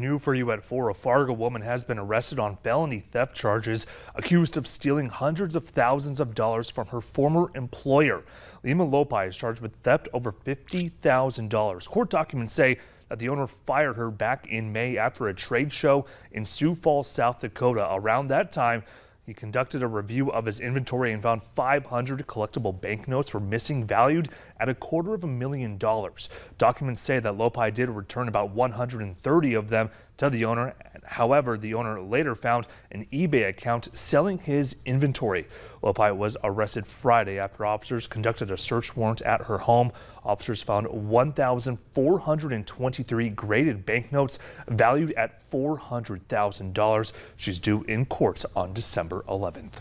New for you at 4, a Fargo woman has been arrested on felony theft charges, accused of stealing hundreds of thousands of dollars from her former employer. Lima Lopi is charged with theft over $50,000. Court documents say that the owner fired her back in May after a trade show in Sioux Falls, South Dakota. Around that time, he conducted a review of his inventory and found 500 collectible banknotes were missing, valued at $250,000. Documents say that Lopi did return about 130 of them to the owner. However, the owner later found an eBay account selling his inventory. Lopi was arrested Friday after officers conducted a search warrant at her home. Officers found 1,423 graded banknotes valued at $400,000. She's due in court on December 11th.